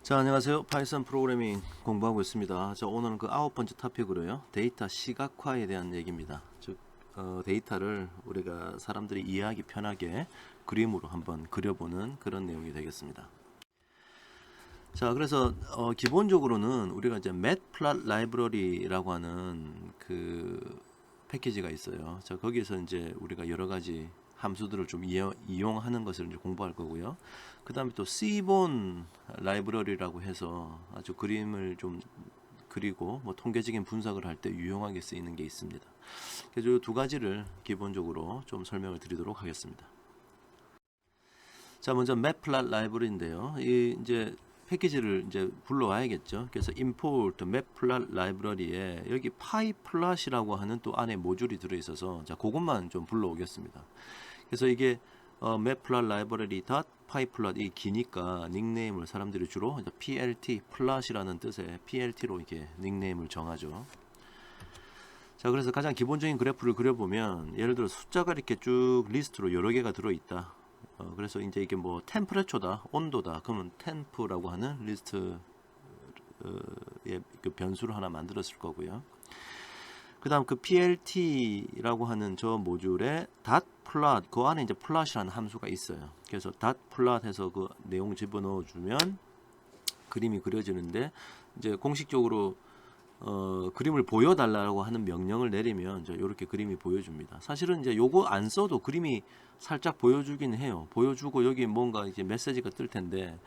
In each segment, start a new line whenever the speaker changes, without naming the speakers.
자, 안녕하세요. 파이썬 프로그래밍 공부하고 있습니다. 오늘은 그 9번째 토픽으로요. 데이터 시각화에 대한 얘기입니다. 즉, 데이터를 우리가 사람들이 이해하기 편하게 그림으로 한번 그려보는 그런 내용이 되겠습니다. 자, 그래서 기본적으로는 우리가 이제 Matplotlib 라이브러리라고 하는 그 패키지가 있어요. 자, 거기에서 이제 우리가 여러 가지 함수들을 좀 이용하는 것을 이제 공부할 거고요. 그 다음에 또 Seaborn 라이브러리라고 해서 아주 그림을 좀 그리고 뭐 통계적인 분석을 할 때 유용하게 쓰이는 게 있습니다. 그래서 이 두 가지를 기본적으로 좀 설명을 드리도록 하겠습니다. 자, 먼저 Matplotlib 라이브러리인데요. 이 이제 패키지를 이제 불러와야겠죠. 그래서 import matplotlib 라이브러리에 여기 pyplot이라고 하는 또 안에 모듈이 들어있어서 자, 그것만 좀 불러오겠습니다. 그래서 이게 matplotlib 라이브러리 pyplot 이 기니까 닉네임을 사람들이 주로 plt plot이라는 뜻의 plt로 이렇게 닉네임을 정하죠. 자, 그래서 가장 기본적인 그래프를 그려보면 예를 들어 숫자가 이렇게 쭉 리스트로 여러 개가 들어있다. 그래서 이제 이게 뭐 템퍼레처다, 온도다. 그러면 템프라고 하는 리스트의 그 변수를 하나 만들었을 거고요. 그 다음 그 plt라고 하는 저 모듈에 .plot 그 안에 이제 plot이라는 함수가 있어요. 그래서 .plot 해서 그 내용 집어넣어 주면 그림이 그려지는데 이제 공식적으로 그림을 보여달라고 하는 명령을 내리면 이제 이렇게 그림이 보여줍니다. 사실은 이제 요거 안 써도 그림이 살짝 보여주긴 해요. 보여주고 여기 뭔가 이제 메시지가 뜰 텐데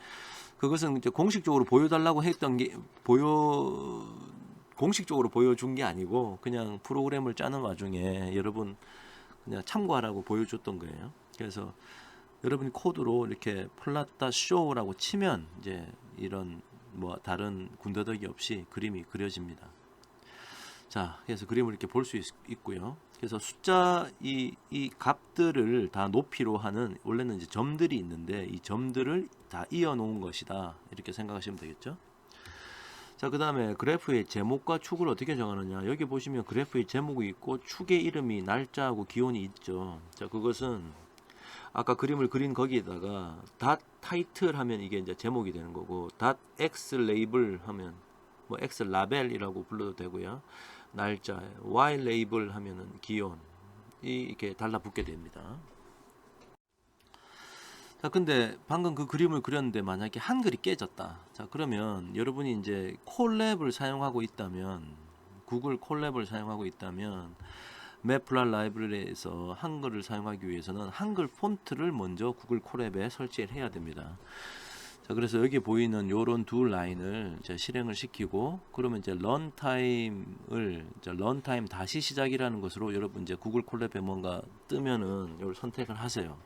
그것은 이제 공식적으로 보여달라고 했던 게 공식적으로 보여준 게 아니고 그냥 프로그램을 짜는 와중에 여러분 그냥 참고하라고 보여줬던 거예요. 그래서 여러분이 코드로 이렇게 plot.show라고 치면 이제 이런 뭐 다른 군더더기 없이 그림이 그려집니다. 자, 그래서 그림을 이렇게 볼 수 있고요. 그래서 숫자 이 값들을 다 높이로 하는 원래는 이제 점들이 있는데 이 점들을 다 이어 놓은 것이다. 이렇게 생각하시면 되겠죠. 자, 그 다음에 그래프의 제목과 축을 어떻게 정하느냐. 여기 보시면 그래프의 제목이 있고 축의 이름이 날짜하고 기온이 있죠. 자, 그것은 아까 그림을 그린 거기에다가 .title 하면 이게 이제 제목이 되는 거고 .xlabel 하면 뭐 xlabel이라고 불러도 되고요. 날짜, ylabel 하면은 기온 이렇게 달라붙게 됩니다. 자, 근데 방금 그 그림을 그렸는데 만약에 한글이 깨졌다. 자, 그러면 여러분이 이제 콜랩을 사용하고 있다면 구글 콜랩을 사용하고 있다면 Matplotlib 라이브러리에서 한글을 사용하기 위해서는 한글 폰트를 먼저 구글 콜랩에 설치를 해야 됩니다. 자, 그래서 여기 보이는 요런 두 라인을 이제 실행을 시키고 그러면 이제 런타임을 런타임 다시 시작이라는 것으로 여러분 이제 구글 콜랩에 뭔가 뜨면은 이걸 선택을 하세요.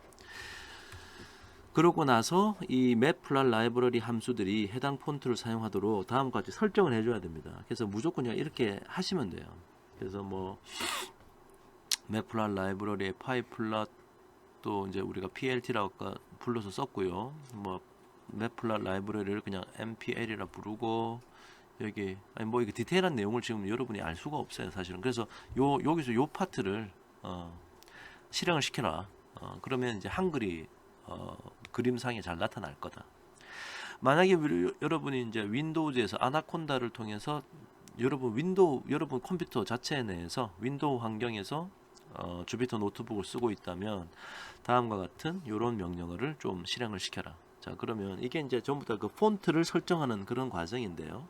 그러고 나서 이 Matplotlib 라이브러리 함수들이 해당 폰트를 사용하도록 다음과 같이 설정을 해줘야 됩니다. 그래서 무조건 그냥 이렇게 하시면 돼요. 그래서 뭐 Matplotlib 라이브러리의 pyplot 또 이제 우리가 plt라고 아까 불러서 썼고요. 뭐 Matplotlib 라이브러리를 그냥 mpl이라 부르고 여기 아니 뭐 이게 디테일한 내용을 지금 여러분이 알 수가 없어요, 사실은. 그래서 여기서 요 파트를 실행을 시켜라. 그러면 이제 한글이 그림상에 잘 나타날 거다. 만약에 여러분이 이제 윈도우즈에서 아나콘다를 통해서 여러분 컴퓨터 자체 내에서 윈도우 환경에서 주피터 노트북을 쓰고 있다면 다음과 같은 이런 명령어를 좀 실행을 시켜라. 자, 그러면 이게 이제 전부 다 그 폰트를 설정하는 그런 과정인데요.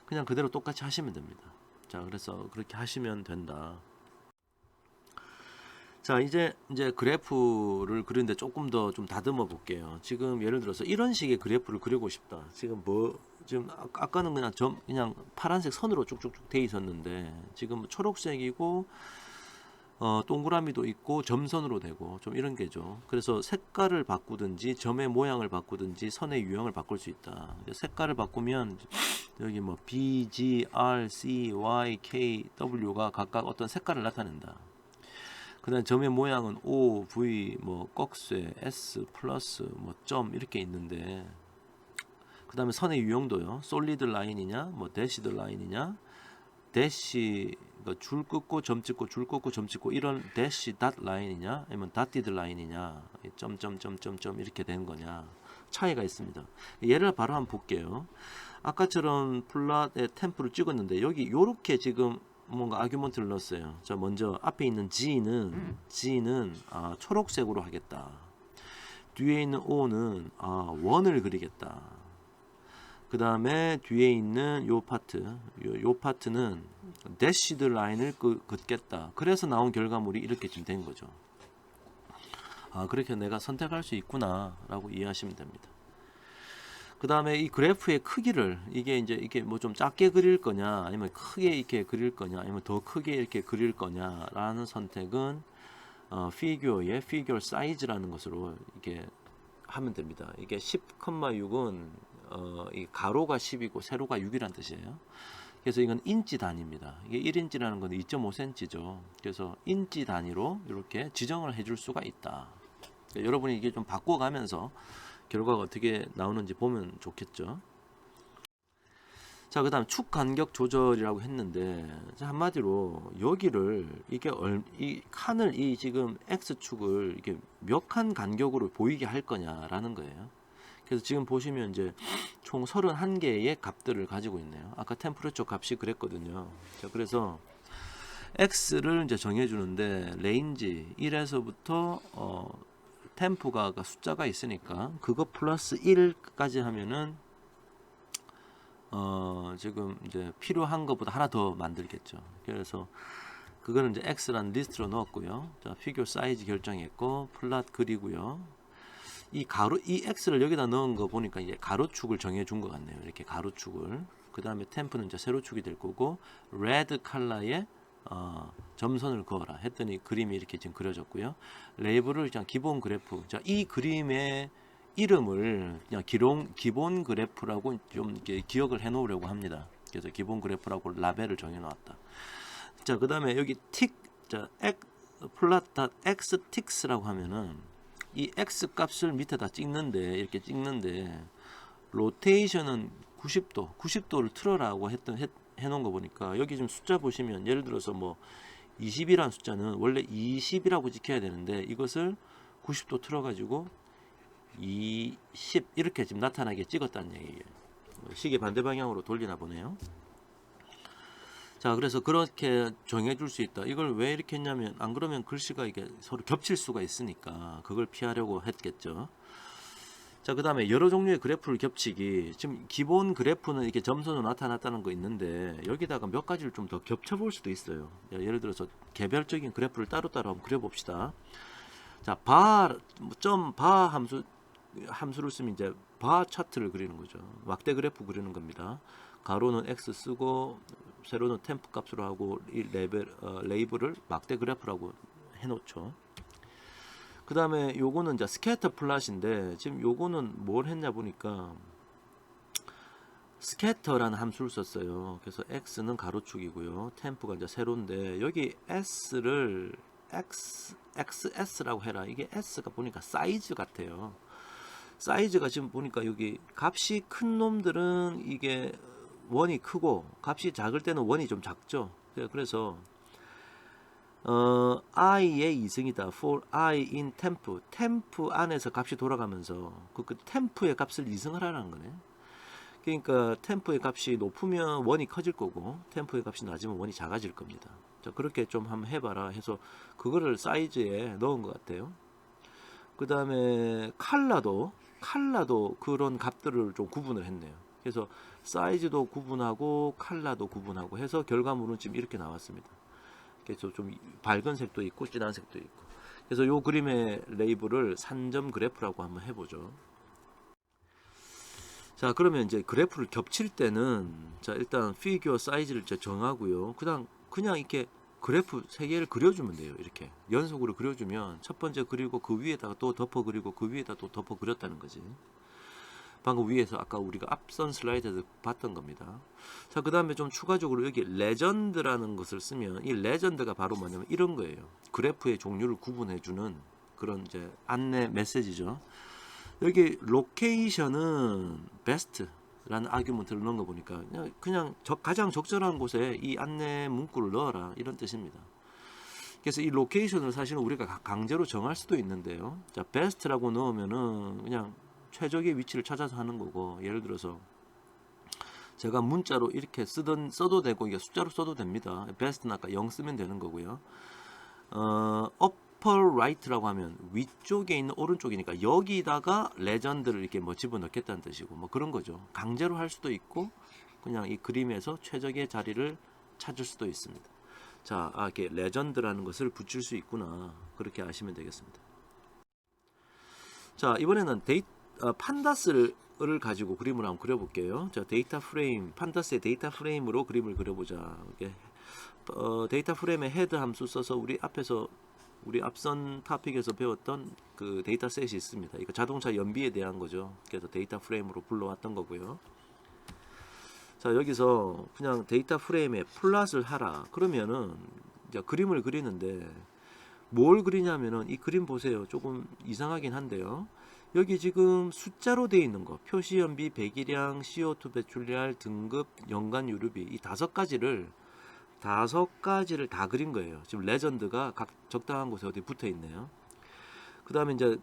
그냥 그대로 똑같이 하시면 됩니다. 자, 그래서 그렇게 하시면 된다. 자, 이제 그래프를 그리는데 조금 더 좀 다듬어 볼게요. 지금 예를 들어서 이런 식의 그래프를 그리고 싶다. 지금 지금 아까는 그냥 파란색 선으로 쭉쭉쭉 돼 있었는데 지금 초록색이고 동그라미도 있고 점선으로 되고 좀 이런 게죠. 그래서 색깔을 바꾸든지 점의 모양을 바꾸든지 선의 유형을 바꿀 수 있다. 색깔을 바꾸면 여기 뭐 B, G, R, C, Y, K, W가 각각 어떤 색깔을 나타낸다. 그 다음 점의 모양은 O, V, 뭐 꺽쇠, S, 플러스, 뭐 점 이렇게 있는데 그 다음에 선의 유형도요. 솔리드 라인이냐, 뭐 대시드 라인이냐, 대시 줄 긋고 점 찍고 줄 긋고 점 찍고 이런 대시 닷 라인이냐, 아니면 닷디드 라인이냐, 점점점점점 이렇게 된 거냐. 차이가 있습니다. 예를 바로 한번 볼게요. 아까처럼 플롯에 템프를 찍었는데 여기 요렇게 지금 뭔가 아규먼트를 넣었어요. 자, 먼저 앞에 있는 G는 초록색으로 하겠다. 뒤에 있는 O는 원을 그리겠다. 그 다음에 뒤에 있는 요 파트는 대시드 라인을 긋겠다. 그래서 나온 결과물이 이렇게 좀 된 거죠. 그렇게 내가 선택할 수 있구나 라고 이해하시면 됩니다. 그 다음에 이 그래프의 크기를 이게 뭐 좀 작게 그릴 거냐 아니면 크게 이렇게 그릴 거냐 아니면 더 크게 이렇게 그릴 거냐 라는 선택은 피규어의 피규어 사이즈라는 것으로 이렇게 하면 됩니다. 이게 10,6은 이 가로가 10이고 세로가 6이란 뜻이에요. 그래서 이건 인치 단위입니다. 이게 1인치라는 건 2.5cm죠. 그래서 인치 단위로 이렇게 지정을 해줄 수가 있다. 여러분이 이게 좀 바꿔가면서 결과가 어떻게 나오는지 보면 좋겠죠. 자, 그 다음 축 간격 조절이라고 했는데, 자, 한마디로 여기를 이 칸을 지금 X축을 이게 몇 칸 간격으로 보이게 할 거냐라는 거예요. 그래서 지금 보시면 이제 총 31개의 값들을 가지고 있네요. 아까 템퍼레처 값이 그랬거든요. 자, 그래서 X를 이제 정해주는데 레인지 1에서부터 템프가 숫자가 있으니까 그거 플러스 1까지 하면은 지금 이제 필요한 것보다 하나 더 만들겠죠. 그래서 그거는 이제 X라는 리스트로 넣었고요. 자, 피규어 사이즈 결정했고 플랫 그리고요. 이 X를 여기다 넣은 거 보니까 이제 가로축을 정해 준 것 같네요. 이렇게 가로축을. 그 다음에 템프는 이제 세로축이 될 거고 레드 컬러에 점선을 그어라 했더니 그림이 이렇게 지금 그려졌고요. 레이블을 그냥 기본 그래프. 자, 이 그림의 이름을 그냥 기본 그래프라고 좀 이렇게 기억을 해 놓으려고 합니다. 그래서 기본 그래프라고 라벨을 정해 놓았다. 자, 그 다음에 여기 플랫.x 틱스라고 하면은 이 x 값을 밑에다 찍는데 이렇게 찍는데 로테이션은 90도를 틀어라고 해놓은 거 보니까 여기 좀 숫자 보시면 예를 들어서 뭐 20이라는 숫자는 원래 20이라고 찍혀야 되는데 이것을 90도 틀어가지고 20 이렇게 지금 나타나게 찍었다는 얘기예요. 시계 반대 방향으로 돌리나 보네요. 자, 그래서 그렇게 정해줄 수 있다. 이걸 왜 이렇게 했냐면 안 그러면 글씨가 이게 서로 겹칠 수가 있으니까 그걸 피하려고 했겠죠. 자, 그 다음에 여러 종류의 그래프를 겹치기. 지금 기본 그래프는 이렇게 점선으로 나타났다는 거 있는데 여기다가 몇 가지를 좀 더 겹쳐볼 수도 있어요. 예를 들어서 개별적인 그래프를 따로따로 한번 그려봅시다. 자, 바 함수를 쓰면 이제 바 차트를 그리는 거죠. 막대 그래프 그리는 겁니다. 가로는 X 쓰고 세로는 템프 값으로 하고 이 레이블을 막대 그래프라고 해놓죠. 그 다음에 요거는 이제 스캐터 플랫인데 지금 요거는 뭘 했냐 보니까 스캐터라는 함수를 썼어요. 그래서 X는 가로축이고요. 템프가 이제 세로인데 여기 S를 XS라고 해라. 이게 S가 보니까 사이즈 같아요. 사이즈가 지금 보니까 여기 값이 큰 놈들은 이게 원이 크고 값이 작을 때는 원이 좀 작죠. 그래서 i의 이승이다. for I in temp. temp 안에서 값이 돌아가면서 그 temp의 값을 이승을 하라는 거네. 그러니까 temp의 값이 높으면 원이 커질 거고 temp의 값이 낮으면 원이 작아질 겁니다. 자, 그렇게 좀 한번 해봐라 해서 그거를 사이즈에 넣은 것 같아요. 그 다음에 칼라도 그런 값들을 좀 구분을 했네요. 그래서 사이즈도 구분하고 칼라도 구분하고 해서 결과물은 지금 이렇게 나왔습니다. 그래서 좀 밝은 색도 있고 진한 색도 있고. 그래서 이 그림의 레이블을 산점 그래프라고 한번 해보죠. 자, 그러면 이제 그래프를 겹칠 때는 자, 일단 피규어 사이즈를 이제 정하고요. 그냥 이렇게 그래프 3개를 그려주면 돼요. 이렇게 연속으로 그려주면 첫 번째 그리고 그 위에다가 또 덮어 그리고 그 위에다 또 덮어 그렸다는 거지. 방금 위에서 아까 우리가 앞선 슬라이드에서 봤던 겁니다. 자, 그 다음에 좀 추가적으로 여기 레전드라는 것을 쓰면 이 레전드가 바로 뭐냐면 이런 거예요. 그래프의 종류를 구분해주는 그런 이제 안내 메시지죠. 여기 로케이션은 베스트라는 아규먼트를 넣은 거 보니까 그냥 가장 적절한 곳에 이 안내 문구를 넣어라 이런 뜻입니다. 그래서 이 로케이션을 사실은 우리가 강제로 정할 수도 있는데요. 자, 베스트라고 넣으면은 그냥 최적의 위치를 찾아서 하는 거고, 예를 들어서 제가 문자로 이렇게 써도 되고, 이게 숫자로 써도 됩니다. best는 아까 0 쓰면 되는 거고요. upper right라고 하면 위쪽에 있는 오른쪽이니까 여기다가 레전드를 이렇게 뭐 집어넣겠다는 뜻이고, 뭐 그런 거죠. 강제로 할 수도 있고 그냥 이 그림에서 최적의 자리를 찾을 수도 있습니다. 자, 이렇게 레전드라는 것을 붙일 수 있구나, 그렇게 아시면 되겠습니다. 자, 이번에는 판다스를 가지고 그림을 한번 그려볼게요. 자, 데이터 프레임, 판다스의 데이터 프레임으로 그림을 그려보자. 이게 데이터 프레임의 헤드 함수 써서 우리 앞선 토픽에서 배웠던 그 데이터 셋이 있습니다. 이거 자동차 연비에 대한 거죠. 그래서 데이터 프레임으로 불러왔던 거고요. 자, 여기서 그냥 데이터 프레임에 플롯을 하라 그러면은 이제 그림을 그리는데, 뭘 그리냐면은 이 그림 보세요. 조금 이상하긴 한데요. 여기 지금 숫자로 되어 있는 거, 표시 연비, 배기량, CO2 배출량, 등급, 연간 유류비, 이 5가지를 다 그린 거예요. 지금 레전드가 각 적당한 곳에 어디 붙어 있네요. 그 다음에 이제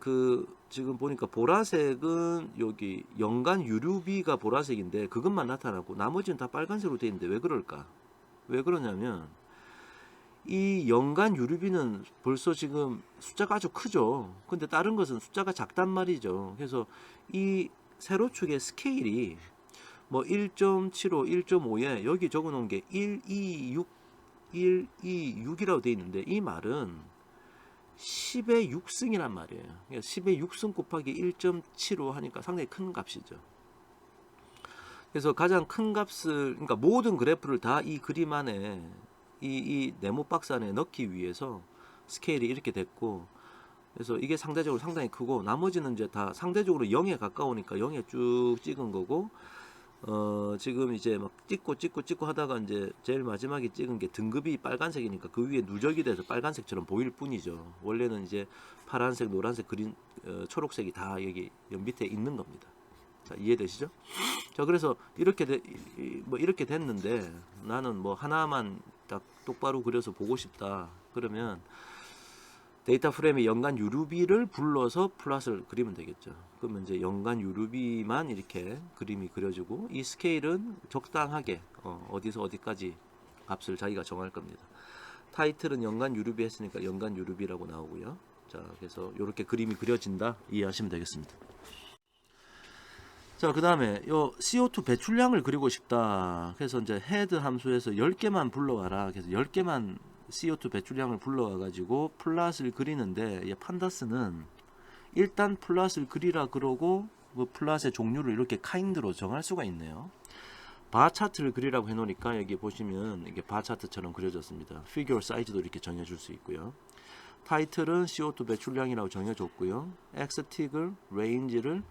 지금 보니까 보라색은 여기 연간 유류비가 보라색인데 그것만 나타나고 나머지는 다 빨간색으로 되어 있는데 왜 그럴까? 왜 그러냐면 이 연간 유류비는 벌써 지금 숫자가 아주 크죠. 근데 다른 것은 숫자가 작단 말이죠. 그래서 이 세로축의 스케일이 뭐 1.75, 1.5에 여기 적어 놓은 게 126이라고 되어 있는데, 이 말은 10의 6승이란 말이에요. 그러니까 10의 6승 곱하기 1.75 하니까 상당히 큰 값이죠. 그래서 가장 큰 값을, 그러니까 모든 그래프를 다 이 그림 안에 이 네모 박스 안에 넣기 위해서 스케일이 이렇게 됐고, 그래서 이게 상대적으로 상당히 크고 나머지는 이제 다 상대적으로 0에 가까우니까 0에 쭉 찍은 거고, 지금 이제 막 찍고 하다가 이제 제일 마지막에 찍은 게 등급이 빨간색이니까 그 위에 누적이 돼서 빨간색처럼 보일 뿐이죠. 원래는 이제 파란색, 노란색, 그린, 초록색이 다 여기 밑에 있는 겁니다. 자, 이해되시죠? 자, 그래서 이렇게 됐는데 나는 뭐 하나만 딱 똑바로 그려서 보고 싶다. 그러면 데이터 프레임의 연간 유류비를 불러서 플롯을 그리면 되겠죠. 그러면 이제 연간 유류비만 이렇게 그림이 그려지고, 이 스케일은 적당하게 어디서 어디까지 값을 자기가 정할 겁니다. 타이틀은 연간 유류비 했으니까 연간 유류비라고 나오고요. 자, 그래서 이렇게 그림이 그려진다, 이해하시면 되겠습니다. 자, 그 다음에 요 CO2 배출량을 그리고 싶다. 그래서 이제 헤드 함수에서 10개만 불러와라. 그래서 10개만 CO2 배출량을 불러와 가지고 플롯을 그리는데, 판다스는 일단 플롯을 그리라 그러고 그 플롯의 종류를 이렇게 카인드로 정할 수가 있네요. 바 차트를 그리라고 해놓으니까 여기 보시면 이게 바 차트처럼 그려졌습니다. 피규어 사이즈도 이렇게 정해줄 수 있고요. 타이틀은 CO2 배출량이라고 정해줬고요. 엑스틱을, 레인지를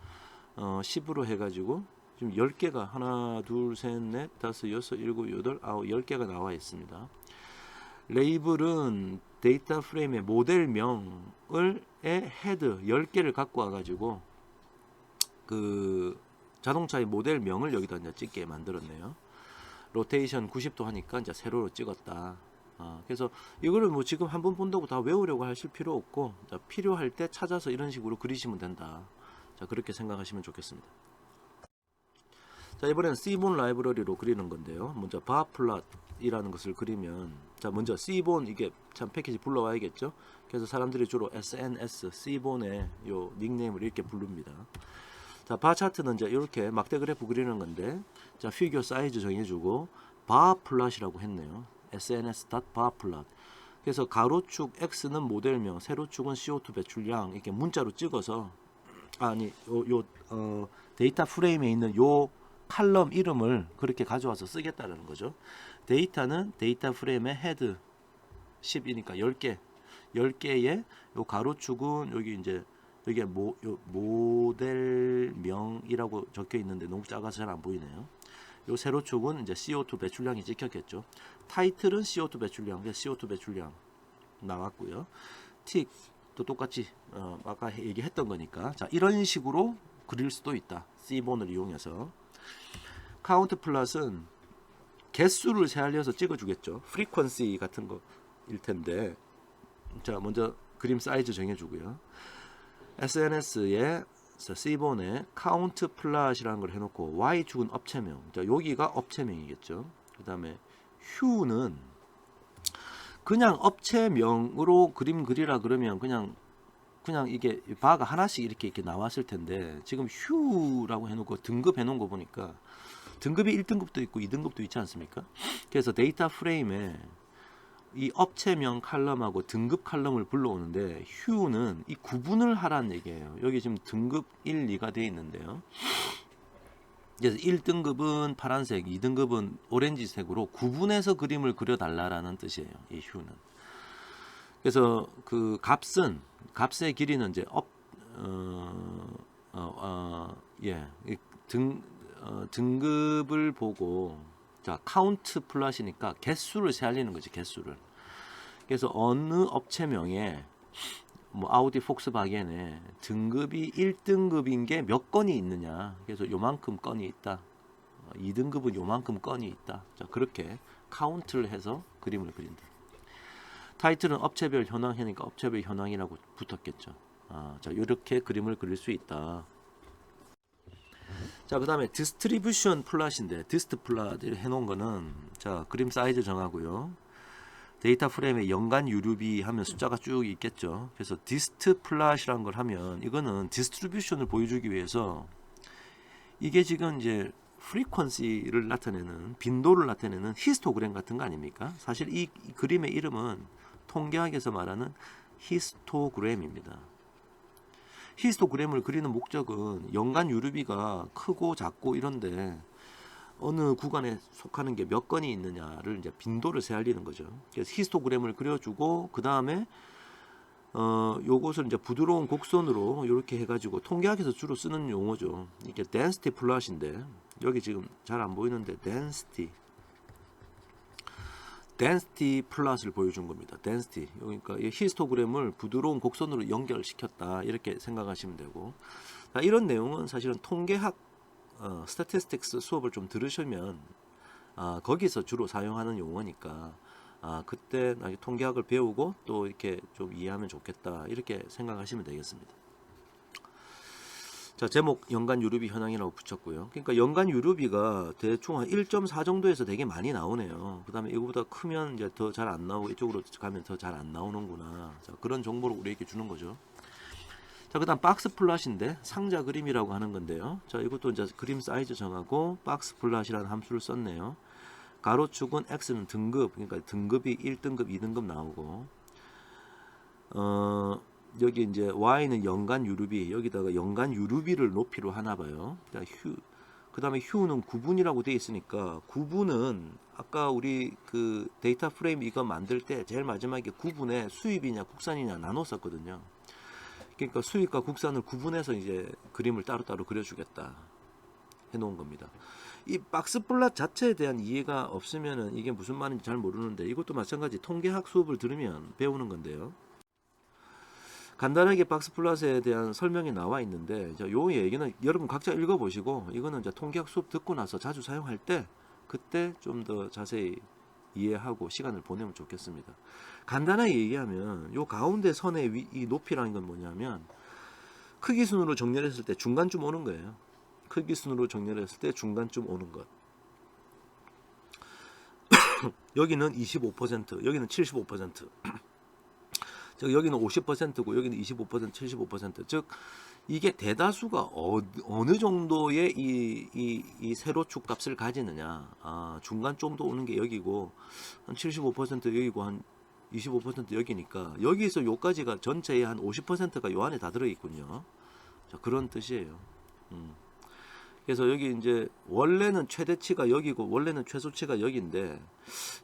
10으로 해가지고 지금 10개가 하나, 둘, 셋, 넷, 다섯, 여섯, 일곱, 여덟, 아홉, 10개가 나와 있습니다. 레이블은 데이터 프레임의 모델명을 헤드 10개를 갖고 와가지고 그 자동차의 모델명을 여기다 이제 찍게 만들었네요. 로테이션 90도 하니까 이제 세로로 찍었다. 그래서 이거를 뭐 지금 한번 본다고 다 외우려고 하실 필요 없고, 자, 필요할 때 찾아서 이런 식으로 그리시면 된다. 자, 그렇게 생각하시면 좋겠습니다. 자, 이번에는 C본 라이브러리로 그리는 건데요. 먼저 바 플롯이라는 것을 그리면, 자, 먼저 C본, 이게 참 패키지 불러와야겠죠. 그래서 사람들이 주로 SNS, C본의 요 닉네임을 이렇게 부릅니다. 자, 바 차트는 이제 이렇게 막대 그래프 그리는 건데, 자, 피규어 사이즈 정해주고 바 플롯이라고 했네요. sns.바 플롯. 그래서 가로축 X는 모델명, 세로축은 CO2 배출량, 이렇게 문자로 찍어서, 데이터 프레임에 있는 요 칼럼 이름을 그렇게 가져와서 쓰겠다는 거죠. 데이터는 데이터 프레임의 헤드 10이니까 10개의 요 가로축은 여기 이제 여기에 모델명이라고 적혀 있는데 너무 작아서 잘 안 보이네요. 요 세로축은 이제 CO2 배출량이 찍혔겠죠. 타이틀은 CO2 배출량, CO2 배출량 나왔고요. 틱도 똑같이 아까 얘기했던 거니까, 자, 이런 식으로 그릴 수도 있다. C본을 이용해서. 카운트 플롯은 개수를 세알려서 찍어주겠죠. 프리퀀시 같은 거일 텐데, 자, 먼저 그림 사이즈 정해주고요. SNS에 자, C번에 카운트 플랫이라는 걸 해놓고 Y축은 업체명. 자, 여기가 업체명이겠죠. 그 다음에 휴는 그냥 업체명으로 그림 그리라 그러면 그냥 이게 바가 하나씩 이렇게 나왔을 텐데 지금 휴라고 해놓고 등급 해놓은 거 보니까 등급이 1등급도 있고 2등급도 있지 않습니까? 그래서 데이터 프레임에 이 업체명 칼럼하고 등급 칼럼을 불러오는데 휴는 이 구분을 하라는 얘기예요. 여기 지금 등급 1, 2가 되어 있는데요. 그래서 1등급은 파란색, 2등급은 오렌지색으로 구분해서 그림을 그려달라라는 뜻이에요. 이 휴는. 그래서 그 값의 길이는 이제 등급을 보고 자 카운트 플랫이니까 개수를 세알리는 거지 개수를. 그래서 어느 업체명에 뭐 아우디 폭스바겐에 등급이 1등급인 게 몇 건이 있느냐. 그래서 요만큼 건이 있다. 2등급은 요만큼 건이 있다. 자 그렇게 카운트를 해서 그림을 그린다. 타이틀은 업체별 현황이니까 업체별 현황이라고 붙었겠죠. 자 이렇게 그림을 그릴 수 있다. 자, 그 다음에 디스트리뷰션 플랫인데 디스트 플랫 해놓은 거는 자 그림 사이즈 정하고요. 데이터 프레임에 연간 유류비 하면 숫자가 쭉 있겠죠. 그래서 디스트 플랫이라는 걸 하면 이거는 디스트리뷰션을 보여주기 위해서 이게 지금 이제 프리퀀시를 나타내는 빈도를 나타내는 히스토그램 같은 거 아닙니까? 사실 이 그림의 이름은 통계학에서 말하는 히스토그램입니다. 히스토그램을 그리는 목적은 연간 유류비가 크고 작고 이런데 어느 구간에 속하는 게 몇 건이 있느냐를 이제 빈도를 세알리는 거죠. 그래서 히스토그램을 그려주고 그 다음에 요것을 이제 부드러운 곡선으로 이렇게 해가지고 통계학에서 주로 쓰는 용어죠. 이게 density 플랫인데 여기 지금 잘 안 보이는데 density 플랫을 보여준 겁니다. density 그러니까 이 히스토그램을 부드러운 곡선으로 연결시켰다 이렇게 생각하시면 되고 이런 내용은 사실은 통계학 스태티스틱스 수업을 좀 들으시면 거기서 주로 사용하는 용어니까 그때 나중에 통계학을 배우고 또 이렇게 좀 이해하면 좋겠다 이렇게 생각하시면 되겠습니다. 자 제목 연간 유류비 현황이라고 붙였고요. 그러니까 연간 유류비가 대충 한 1.4 정도에서 되게 많이 나오네요. 그 다음에 이거보다 크면 이제 더 잘 안 나오고 이쪽으로 가면 더 잘 안 나오는구나. 자, 그런 정보를 우리에게 주는 거죠. 자, 그 다음 박스 플랫인데 상자 그림이라고 하는 건데요. 자, 이것도 이제 그림 사이즈 정하고 박스 플랫이라는 함수를 썼네요. 가로축은 x는 등급, 그러니까 등급이 1등급, 2등급 나오고 여기 이제 y는 연간 유류비, 여기다가 연간 유류비를 높이로 하나 봐요. 자, 그 다음에 휴는 구분이라고 되어 있으니까 구분은 아까 우리 그 데이터 프레임 이거 만들 때 제일 마지막에 구분에 수입이냐 국산이냐 나눴었거든요. 그러니까 수입과 국산을 구분해서 이제 그림을 따로따로 그려주겠다 해놓은 겁니다. 이 박스 플랫 자체에 대한 이해가 없으면은 이게 무슨 말인지 잘 모르는데 이것도 마찬가지 통계학 수업을 들으면 배우는 건데요. 간단하게 박스 플랫에 대한 설명이 나와 있는데 요 얘기는 여러분 각자 읽어보시고 이거는 이제 통계학 수업 듣고 나서 자주 사용할 때 그때 좀 더 자세히 이해하고 시간을 보내면 좋겠습니다. 간단하게 얘기하면 요 가운데 선의 이 높이라는 건 뭐냐면 크기 순으로 정렬했을 때 중간쯤 오는 거예요. 크기 순으로 정렬했을 때 중간쯤 오는 것. 여기는 25%, 여기는 75%. 즉 여기는 50%고 여기는 25%, 75%. 즉 이게 대다수가 어느 정도의 이 세로축 값을 가지느냐. 중간 정도 오는 게 여기고 한 75% 여기고 한 25% 여기니까 여기서 요까지가 전체의 한 50%가 요 안에 다 들어 있군요. 자, 그런 뜻이에요. 그래서 여기 이제 원래는 최대치가 여기고 원래는 최소치가 여기인데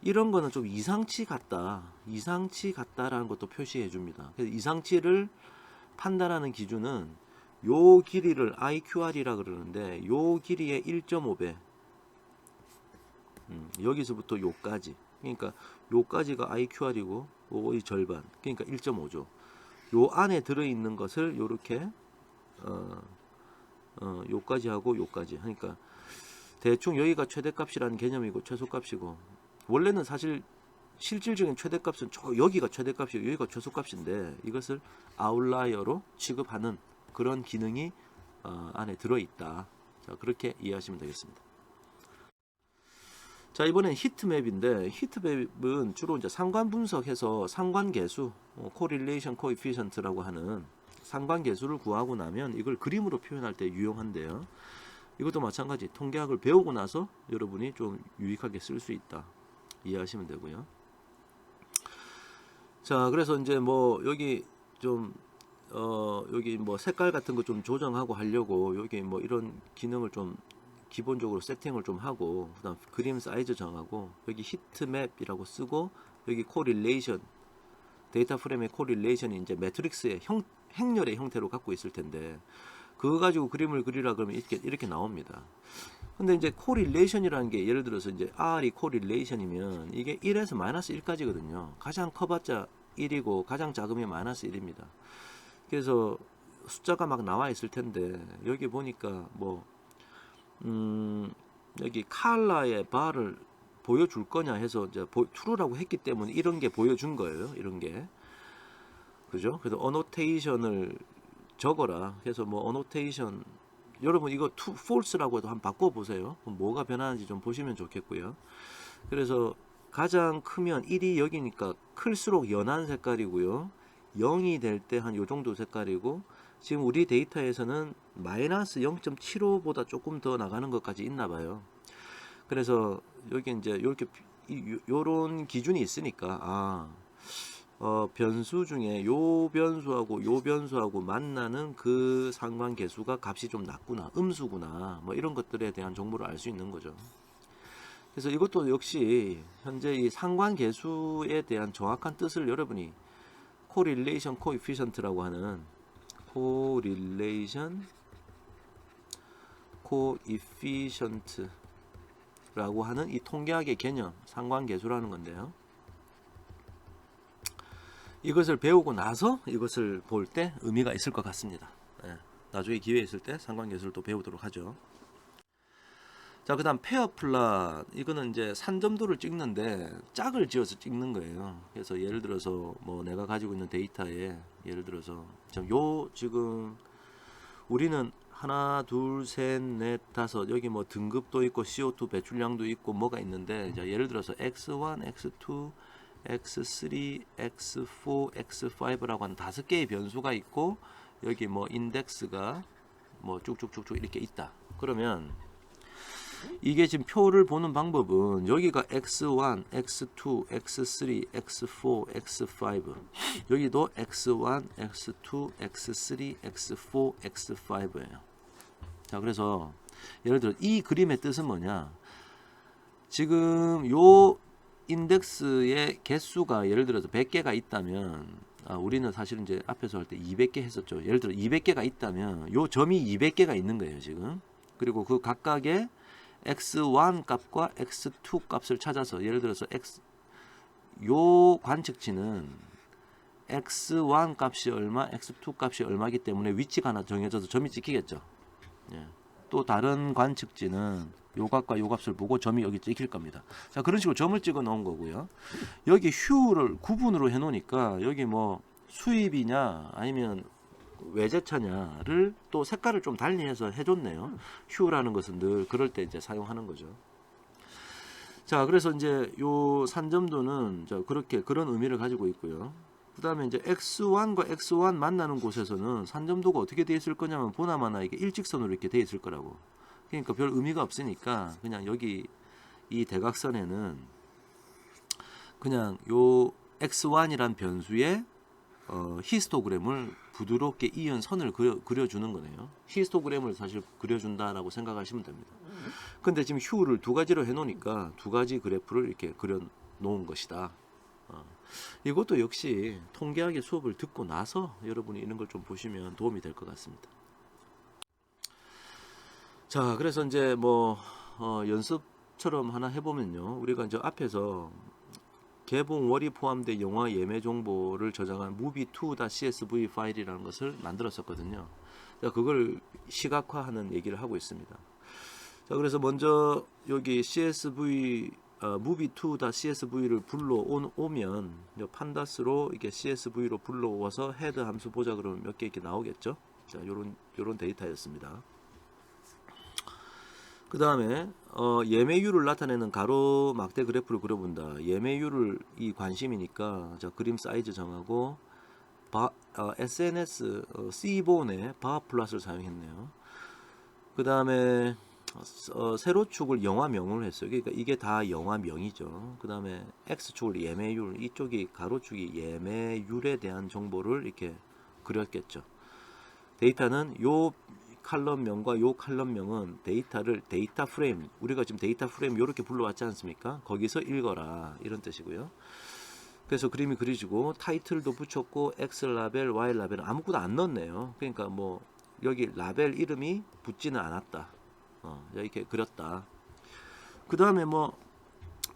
이런 거는 좀 이상치 같다라는 것도 표시해 줍니다. 그래서 이상치를 판단하는 기준은 요 길이를 IQR이라 그러는데 요 길이의 1.5배 여기서부터 요까지 그러니까 요까지가 IQR이고 요거의 절반 그러니까 1.5죠. 요 안에 들어있는 것을 요렇게 요까지 하고 요까지 하니까 대충 여기가 최대값이라는 개념이고 최소값이고 원래는 사실 실질적인 최대값은 여기가 최대값이고 여기가 최소값인데 이것을 아웃라이어로 취급하는 그런 기능이 안에 들어있다. 자, 그렇게 이해하시면 되겠습니다. 자, 이번엔 히트맵인데, 히트맵은 주로 이제 상관 분석해서 상관계수, correlation coefficient라고 하는 상관계수를 구하고 나면 이걸 그림으로 표현할 때 유용한데요. 이것도 마찬가지 통계학을 배우고 나서 여러분이 좀 유익하게 쓸 수 있다. 이해하시면 되고요. 자, 그래서 이제 뭐 여기 좀 여기 뭐 색깔 같은 거 좀 조정하고 하려고 여기 뭐 이런 기능을 좀 기본적으로 세팅을 좀 하고, 그다음 그림 사이즈 정하고, 여기 히트맵이라고 쓰고, 여기 코릴레이션, 데이터 프레임의 코릴레이션이 이제 매트릭스의 행렬의 형태로 갖고 있을 텐데, 그거 가지고 그림을 그리라 그러면 이렇게 나옵니다. 근데 이제 코릴레이션이라는 게 예를 들어서 이제 R이 코릴레이션이면 이게 1에서 마이너스 1까지거든요. 가장 커봤자 1이고 가장 작으면 마이너스 1입니다. 그래서 숫자가 막 나와 있을 텐데, 여기 보니까 뭐 여기 컬러의 바를 보여줄 거냐 해서 이제 true라고 했기 때문에 이런 게 보여준 거예요. 이런 게. 그죠? 그래서 어노테이션을 적어라. 그래서 뭐 어노테이션, 여러분 이거 false라고 해도 한번 바꿔 보세요. 뭐가 변하는지 좀 보시면 좋겠고요. 그래서 가장 크면 1이 여기니까 클수록 연한 색깔이고요. 0이 될 때 한 요 정도 색깔이고, 지금 우리 데이터에서는 마이너스 0.75보다 조금 더 나가는 것까지 있나 봐요. 그래서 여기 이제 이렇게 요런 기준이 있으니까 변수 중에 요 변수하고 만나는 그 상관계수가 값이 좀 낮구나, 음수구나, 뭐 이런 것들에 대한 정보를 알 수 있는 거죠. 그래서 이것도 역시 현재 이 상관계수에 대한 정확한 뜻을 여러분이 correlation coefficient라고 하는 correlation coefficient라고 하는 이 통계학의 개념, 상관계수라는 건데요. 이것을 배우고 나서 이것을 볼 때 의미가 있을 것 같습니다. 나중에 기회 있을 때 상관계수를 또 배우도록 하죠. 자, 그 다음 페어 플랫, 이거는 이제 산점도를 찍는데 짝을 지어서 찍는 거예요. 그래서 예를 들어서 뭐 내가 가지고 있는 데이터에 예를 들어서 지금 우리는 하나, 둘, 셋, 넷, 다섯, 여기 뭐 등급도 있고 CO2 배출량도 있고 뭐가 있는데, 자, 예를 들어서 X1, X2, X3, X4, X5라고 하는 5개의 변수가 있고, 여기 뭐 인덱스가 뭐 쭉쭉쭉쭉 이렇게 있다. 그러면 이게 지금 표를 보는 방법은 여기가 X1, X2, X3, X4, X5, 여기도 X1, X2, X3, X4, X5예요. 자, 그래서 예를 들어 이 그림의 뜻은 뭐냐? 지금 요 인덱스의 개수가 예를 들어서 100개가 있다면, 우리는 사실 이제 앞에서 할 때 200개 했었죠. 예를 들어 200개가 있다면 요 점이 200개가 있는 거예요, 지금. 그리고 그 각각의 x1 값과 x2 값을 찾아서, 예를 들어서 요 관측치는 x1 값이 얼마, x2 값이 얼마이기 때문에 위치가 하나 정해져서 점이 찍히겠죠. 예. 또 다른 관측지는 요 값과 요 값을 보고 점이 여기 찍힐 겁니다. 자, 그런 식으로 점을 찍어 놓은 거고요. 여기 휴를 구분으로 해 놓으니까 여기 뭐 수입이냐 아니면 외제차냐를 또 색깔을 좀 달리해서 해줬네요. 휴라는 것은 늘 그럴 때 이제 사용하는 거죠. 자, 그래서 이제 요 산점도는 그렇게 그런 의미를 가지고 있고요. 그 다음에 이제 X1과 X1 만나는 곳에서는 산점도가 어떻게 되어 있을 거냐면 보나마나 이게 일직선으로 이렇게 되어 있을 거라고. 그러니까 별 의미가 없으니까 그냥 여기 이 대각선에는 그냥 요 X1이란 변수에 히스토그램을 부드럽게 이은 선을 그려주는 거네요. 히스토그램을 사실 그려준다라고 생각하시면 됩니다. 근데 지금 휴를 두 가지로 해놓으니까 두 가지 그래프를 이렇게 그려 놓은 것이다. 이것도 역시 통계학의 수업을 듣고 나서 여러분이 이런 걸 좀 보시면 도움이 될 것 같습니다. 자, 그래서 이제 뭐 연습처럼 하나 해보면요, 우리가 이제 앞에서 개봉월이 포함된 영화 예매 정보를 저장한 movie2.csv 파일이라는 것을 만들었었거든요. 그걸 시각화하는 얘기를 하고 있습니다. 자, 그래서 먼저 여기 CSV movie2.csv를 불러오면 판다스로 이게 CSV로 불러와서 헤드 함수 보자 그러면 몇 개 이렇게 나오겠죠. 자, 요런 데이터였습니다. 그 다음에 예매율을 나타내는 가로 막대 그래프를 그려본다. 예매율을 이 관심이니까 자, 그림 사이즈 정하고 SNS C본에 바 플러스를 사용했네요. 그 다음에 세로축을 영화명으로 했어요. 그러니까 이게 다 영화명이죠. 그 다음에 X축을 예매율, 이쪽이 가로축이 예매율에 대한 정보를 이렇게 그렸겠죠. 데이터는 요 칼럼명과 요 칼럼명은 데이터 프레임, 우리가 지금 데이터 프레임 이렇게 불러왔지 않습니까? 거기서 읽어라 이런 뜻이고요. 그래서 그림이 그려지고 타이틀도 붙였고 X 라벨, Y 라벨은 아무것도 안 넣었네요. 그러니까 뭐 여기 라벨 이름이 붙지는 않았다. 이렇게 그렸다. 그 다음에 뭐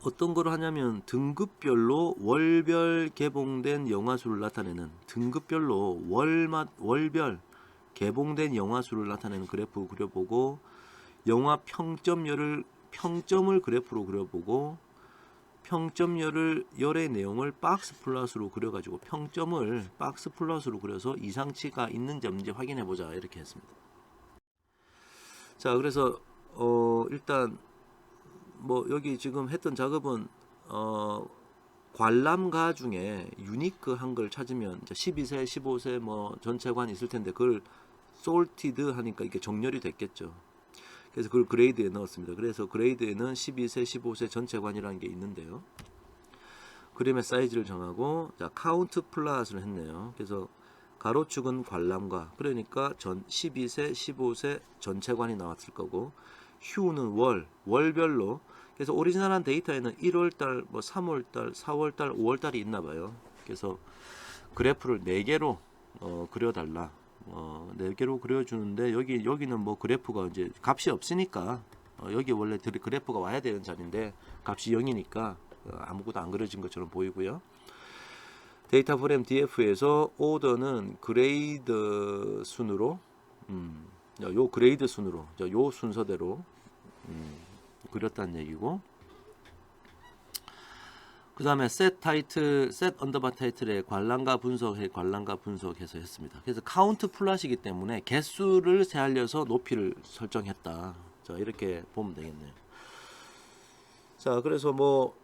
어떤 걸 하냐면 등급별로 월별 개봉된 영화 수를 나타내는 등급별로 월별 개봉된 영화 수를 나타내는 그래프 그려보고 영화 평점을 그래프로 그려보고 평점열의 내용을 박스 플러스로 그려가지고 평점을 박스 플러스로 그려서 이상치가 있는지 없는지 확인해보자 이렇게 했습니다. 자, 그래서 일단 뭐 여기 지금 했던 작업은 관람가 중에 유니크한 걸 찾으면 12세, 15세 뭐 전체관 있을 텐데 그걸 솔티드 하니까 이게 정렬이 됐겠죠. 그래서 그걸 그레이드에 넣었습니다. 그래서 그레이드에는 12세, 15세 전체관이라는 게 있는데요. 그림의 사이즈를 정하고 자, 카운트 플러스를 했네요. 그래서 가로축은 관람가, 그러니까 12세, 15세 전체관이 나왔을 거고 휴는 월별로. 그래서 오리지널한 데이터에는 1월달, 뭐 3월달, 4월달, 5월달이 있나 봐요. 그래서 그래프를 4개로 그려달라. 4개로 그려주는데 여기는 뭐 그래프가 이제 값이 없으니까 여기 원래 그래프가 와야 되는 자리인데 값이 0이니까 아무것도 안 그려진 것처럼 보이고요. 데이터 프레임 DF에서 오더는 그레이드 순으로 요 그레이드 순으로 요 순서대로 그렸다는 얘기고, 그 다음에 셋 언더바 타이틀에 관람가 분석해서 했습니다. 그래서 카운트 플러스이기 때문에 개수를 세알려서 높이를 설정했다. 자, 이렇게 보면 되겠네요. 자, 그래서 뭐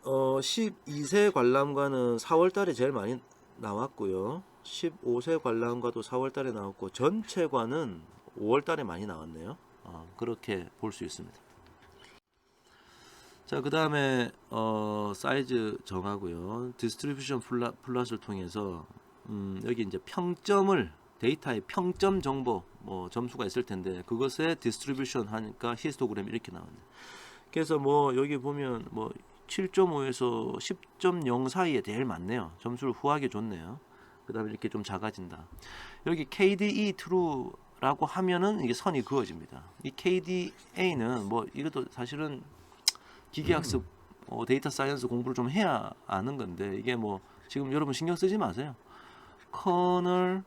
12세 관람가는 4월달에 제일 많이 나왔고요. 15세 관람가도 4월달에 나왔고 전체관은 5월달에 많이 나왔네요. 그렇게 볼 수 있습니다. 자, 그 다음에 사이즈 정하고요. 디스트리뷰션 플러스를 통해서 여기 이제 데이터의 평점 정보 뭐 점수가 있을 텐데 그것에 디스트리뷰션 하니까 히스토그램이 이렇게 나왔네. 그래서 뭐 여기 보면 뭐 7.5에서 10.0 사이에 제일 많네요. 점수를 후하게 줬네요. 그 다음에 이렇게 좀 작아진다. 여기 KDE true라고 하면은 이게 선이 그어집니다. 이 KDA는 뭐 이것도 사실은 기계학습 데이터 사이언스 공부를 좀 해야 아는 건데 이게 뭐 지금 여러분 신경 쓰지 마세요. 커널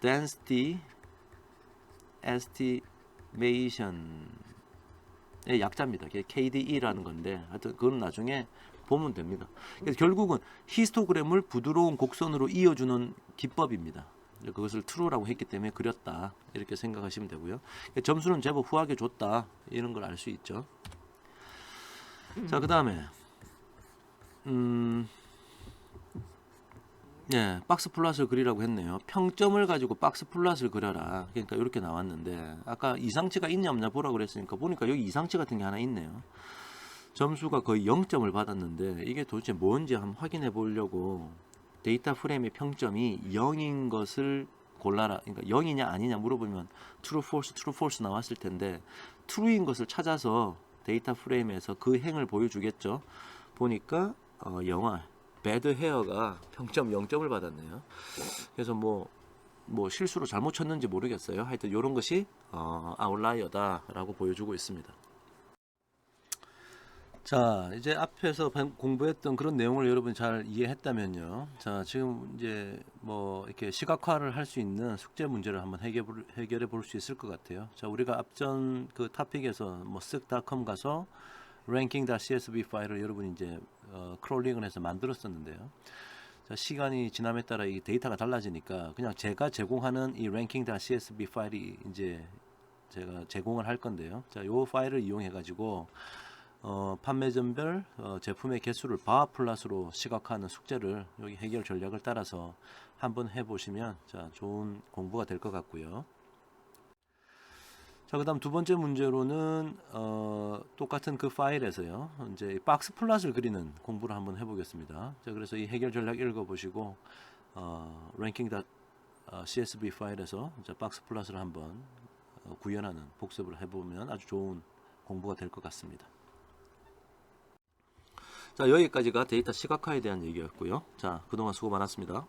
density estimation의 약자입니다. 그게 KDE라는 건데 하여튼 그건 나중에 보면 됩니다. 그래서 결국은 히스토그램을 부드러운 곡선으로 이어주는 기법입니다. 그것을 true라고 했기 때문에 그렸다 이렇게 생각하시면 되고요. 점수는 제법 후하게 줬다 이런 걸 알 수 있죠. 자, 그 다음에 박스 플러스를 그리라고 했네요. 평점을 가지고 박스 플러스를 그려라. 그러니까 이렇게 나왔는데 아까 이상치가 있냐 없냐 보라고 그랬으니까 보니까 여기 이상치 같은 게 하나 있네요. 점수가 거의 0점을 받았는데 이게 도대체 뭔지 한번 확인해 보려고 데이터 프레임의 평점이 0인 것을 골라라. 그러니까 0이냐 아니냐 물어보면 true, false 나왔을 텐데 true인 것을 찾아서 데이터 프레임에서 그 행을 보여주겠죠. 보니까 영화 bad hair가 평점 0점을 받았네요. 그래서 뭐 실수로 잘못 쳤는지 모르겠어요. 하여튼 이런 것이 아웃라이어다 라고 보여주고 있습니다. 자, 이제 앞에서 공부했던 그런 내용을 여러분 잘 이해했다면요. 자, 지금 이제 뭐 이렇게 시각화를 할 수 있는 숙제 문제를 한번 해결해 볼 수 있을 것 같아요. 자, 우리가 앞전 그 토픽에서 뭐 쓱닷컴 가서 ranking.csv 파일을 여러분이 이제 크롤링을 해서 만들었었는데요. 자, 시간이 지남에 따라 이 데이터가 달라지니까 그냥 제가 제공하는 이 ranking.csv 파일이 이제 제가 제공을 할 건데요. 자, 요 파일을 이용해 가지고 판매점별 제품의 개수를 바 플러스로 시각화하는 숙제를 여기 해결 전략을 따라서 한번 해보시면 자, 좋은 공부가 될 것 같고요. 자, 그다음 두 번째 문제로는 똑같은 그 파일에서요. 이제 박스 플롯을 그리는 공부를 한번 해보겠습니다. 자, 그래서 이 해결 전략 읽어보시고 ranking.csv 파일에서 이제 박스 플롯을 한번 구현하는 복습을 해보면 아주 좋은 공부가 될 것 같습니다. 자, 여기까지가 데이터 시각화에 대한 얘기였고요. 자, 그동안 수고 많았습니다.